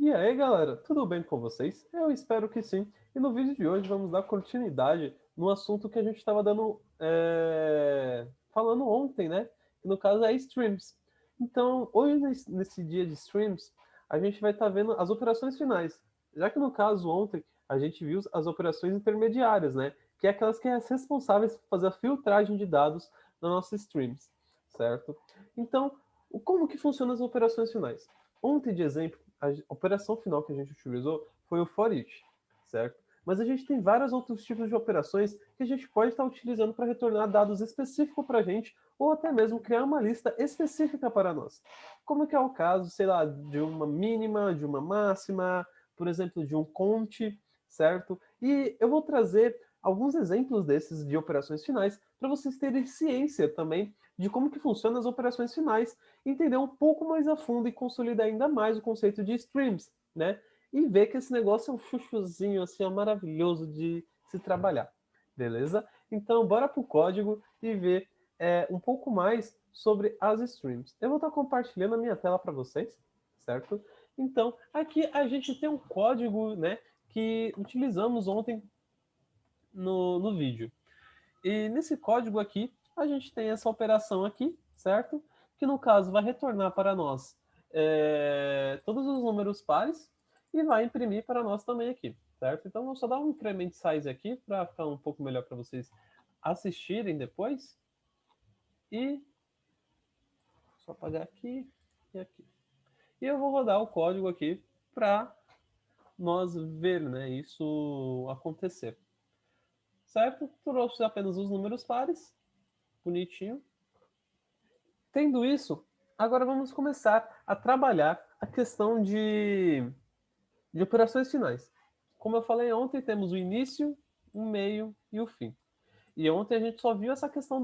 E aí, galera, tudo bem com vocês? Eu espero que sim. E no vídeo de hoje vamos dar continuidade no assunto que a gente estava falando ontem, né? Que no caso é streams. Então, hoje nesse dia de streams, a gente vai estar vendo as operações finais. Já que no caso ontem a gente viu as operações intermediárias, né? Que é aquelas que é responsáveis por fazer a filtragem de dados nas nossas streams, certo? Então, como que funcionam as operações finais? Ontem, de exemplo, a operação final que a gente utilizou foi o for each, certo? Mas a gente tem vários outros tipos de operações que a gente pode estar utilizando para retornar dados específicos para a gente, ou até mesmo criar uma lista específica para nós. Como que é o caso, sei lá, de uma mínima, de uma máxima, por exemplo, de um count, certo? E eu vou trazer alguns exemplos desses de operações finais para vocês terem ciência também de como que funcionam as operações finais, entender um pouco mais a fundo e consolidar ainda mais o conceito de streams, né? E ver que esse negócio é um chuchuzinho assim, maravilhoso de se trabalhar, beleza? Então, bora pro código e ver um pouco mais sobre as streams. Eu vou estar compartilhando a minha tela para vocês, certo? Então, aqui a gente tem um código, né, que utilizamos ontem no vídeo. E nesse código aqui, a gente tem essa operação aqui, certo? Que no caso vai retornar para nós todos os números pares e vai imprimir para nós também aqui, certo? Então, vou só dar um increment size aqui para ficar um pouco melhor para vocês assistirem depois. E só apagar aqui e aqui. E eu vou rodar o código aqui para nós ver, né, isso acontecer. Certo? Trouxe apenas os números pares, bonitinho. Tendo isso, agora vamos começar a trabalhar a questão de operações finais. Como eu falei ontem, temos o início, o meio e o fim. E ontem a gente só viu essa questão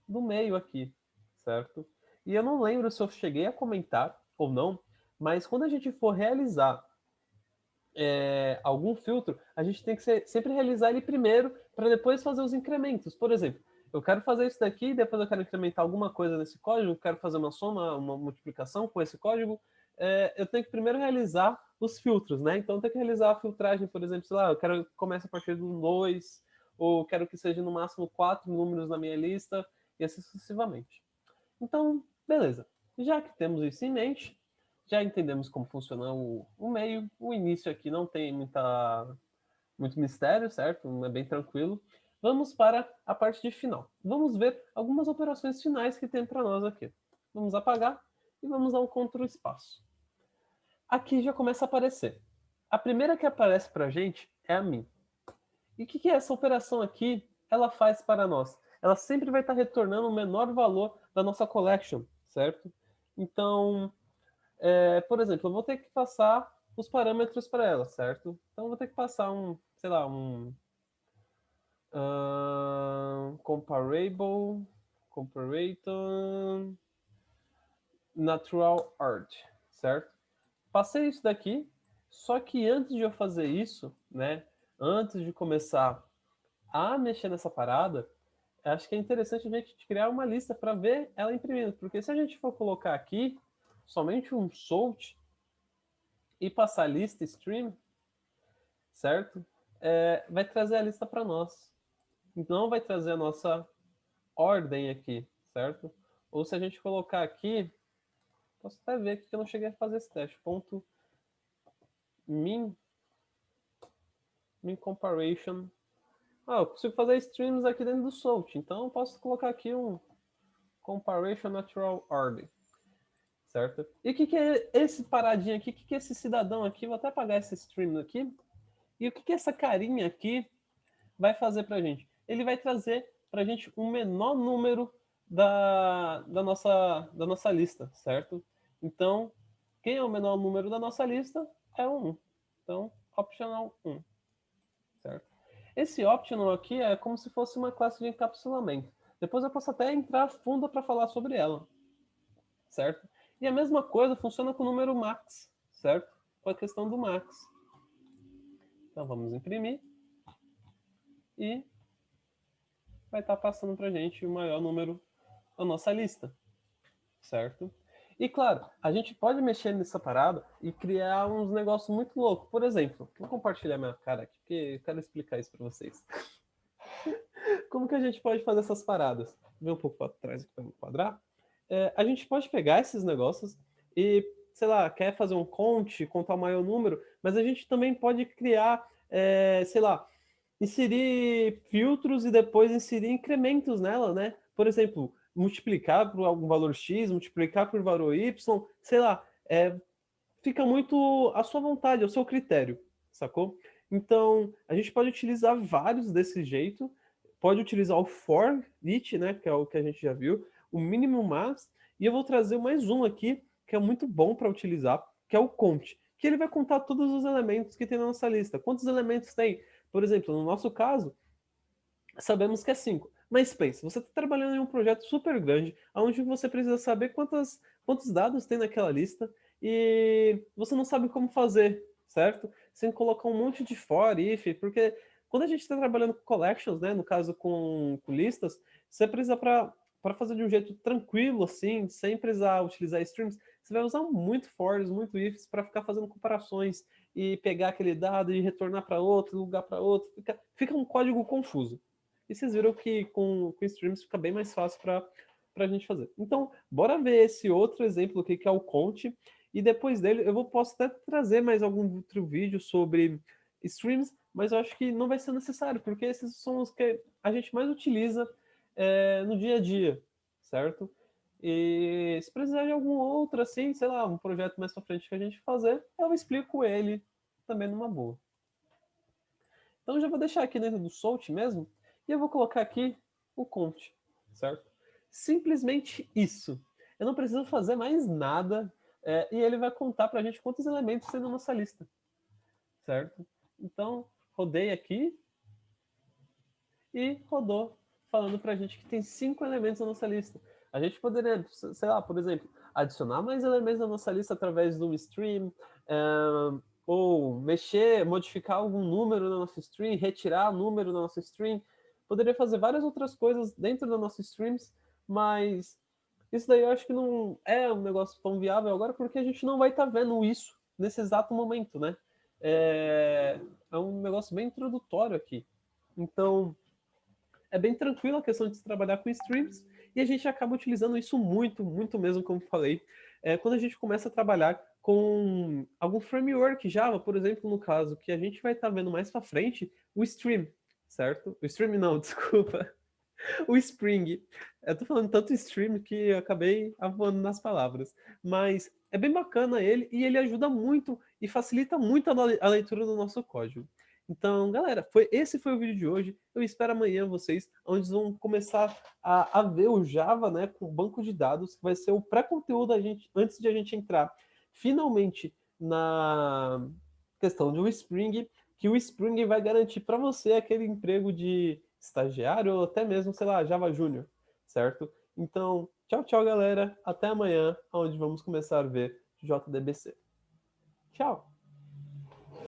do meio aqui, certo? E eu não lembro se eu cheguei a comentar ou não, mas quando a gente for realizar algum filtro, a gente tem que sempre realizar ele primeiro para depois fazer os incrementos. Por exemplo, eu quero fazer isso daqui, depois eu quero incrementar alguma coisa nesse código, eu quero fazer uma soma, uma multiplicação com esse código, eu tenho que primeiro realizar os filtros, né? Então eu tenho que realizar a filtragem, por exemplo, sei lá, eu quero que comece a partir do 2, ou quero que seja no máximo 4 números na minha lista, e assim sucessivamente. Então, beleza. Já que temos isso em mente, já entendemos como funciona o meio. O início aqui não tem muito mistério, certo? É bem tranquilo. Vamos para a parte de final. Vamos ver algumas operações finais que tem para nós aqui. Vamos apagar e vamos dar um Ctrl espaço. Aqui já começa a aparecer. A primeira que aparece para a gente é a min. E o que essa operação aqui ela faz para nós? Ela sempre vai estar retornando o menor valor da nossa collection, certo? Então, por exemplo, eu vou ter que passar os parâmetros para ela, certo? Então, eu vou ter que passar sei lá, comparable, comparator, natural art, certo? Passei isso daqui, só que antes de eu fazer isso, né, antes de começar a mexer nessa parada, acho que é interessante a gente criar uma lista para ver ela imprimindo, porque se a gente for colocar aqui somente um sort e passar a lista stream, certo? Vai trazer a lista para nós. Não vai trazer a nossa ordem aqui, certo? Ou se a gente colocar aqui, posso até ver que eu não cheguei a fazer esse teste, ponto min comparison. Eu consigo fazer streams aqui dentro do sort, então eu posso colocar aqui um comparison natural order, certo? E o que é esse paradinho aqui? O que é esse cidadão aqui? Vou até apagar esse stream aqui. E o que essa carinha aqui vai fazer para a gente? Ele vai trazer para a gente um menor número da nossa lista, certo? Então, quem é o menor número da nossa lista é o 1. Então, optional 1, certo? Esse optional aqui é como se fosse uma classe de encapsulamento. Depois eu posso até entrar a fundo para falar sobre ela, certo? E a mesma coisa funciona com o número max, certo? Com a questão do max. Então vamos imprimir e vai estar passando para a gente o maior número da nossa lista, certo? E claro, a gente pode mexer nessa parada e criar uns negócios muito loucos. Por exemplo, vou compartilhar minha cara aqui, porque eu quero explicar isso para vocês. Como que a gente pode fazer essas paradas? Vem um pouco para trás aqui para enquadrar. A gente pode pegar esses negócios e, sei lá, quer fazer um count, contar o maior número, mas a gente também pode criar, sei lá, inserir filtros e depois inserir incrementos nela, né? Por exemplo, multiplicar por algum valor x, multiplicar por valor y, sei lá, fica muito à sua vontade, ao seu critério, sacou? Então, a gente pode utilizar vários desse jeito, pode utilizar o for each, né, que é o que a gente já viu, o minimum max, e eu vou trazer mais um aqui, que é muito bom para utilizar, que é o count, que ele vai contar todos os elementos que tem na nossa lista. Quantos elementos tem? Por exemplo, no nosso caso, sabemos que é 5. Mas pense, você está trabalhando em um projeto super grande, onde você precisa saber quantos dados tem naquela lista e você não sabe como fazer, certo? Sem colocar um monte de for, if, porque quando a gente está trabalhando com collections, né, no caso com listas, você precisa para fazer de um jeito tranquilo, assim, sem precisar utilizar strings, você vai usar muito fors, muito ifs para ficar fazendo comparações e pegar aquele dado e retornar para outro lugar, para outro. Fica um código confuso. E vocês viram que com streams fica bem mais fácil para a gente fazer. Então, bora ver esse outro exemplo aqui, que é o Conte. E depois dele, posso até trazer mais algum outro vídeo sobre streams, mas eu acho que não vai ser necessário, porque esses são os que a gente mais utiliza no dia a dia, certo? E se precisar de algum outro, assim, sei lá, um projeto mais pra frente que a gente fazer, eu explico ele também numa boa. Então eu já vou deixar aqui dentro do Salt mesmo, e eu vou colocar aqui o count, certo? Simplesmente isso. Eu não preciso fazer mais nada, e ele vai contar para a gente quantos elementos tem na nossa lista, certo? Então, rodei aqui e rodou falando para a gente que tem 5 elementos na nossa lista. A gente poderia, sei lá, por exemplo, adicionar mais elementos na nossa lista através de um stream, ou mexer, modificar algum número na nossa stream, retirar número da nossa stream. Poderia fazer várias outras coisas dentro da nossa streams, mas isso daí eu acho que não é um negócio tão viável agora, porque a gente não vai estar vendo isso nesse exato momento, né? É um negócio bem introdutório aqui. Então, é bem tranquilo a questão de se trabalhar com streams e a gente acaba utilizando isso muito, muito mesmo, como falei, quando a gente começa a trabalhar com algum framework Java, por exemplo, no caso, que a gente vai estar vendo mais para frente, o Stream, certo? O Stream não, desculpa. O Spring. Eu tô falando tanto Stream que eu acabei avoando nas palavras. Mas é bem bacana ele e ele ajuda muito e facilita muito a leitura do nosso código. Então, galera, esse foi o vídeo de hoje. Eu espero amanhã vocês, onde vão começar a ver o Java, né, com o banco de dados, que vai ser o pré-conteúdo antes de a gente entrar finalmente na questão do Spring, que o Spring vai garantir para você aquele emprego de estagiário ou até mesmo, sei lá, Java Júnior, certo? Então, tchau, tchau, galera. Até amanhã, onde vamos começar a ver JDBC. Tchau!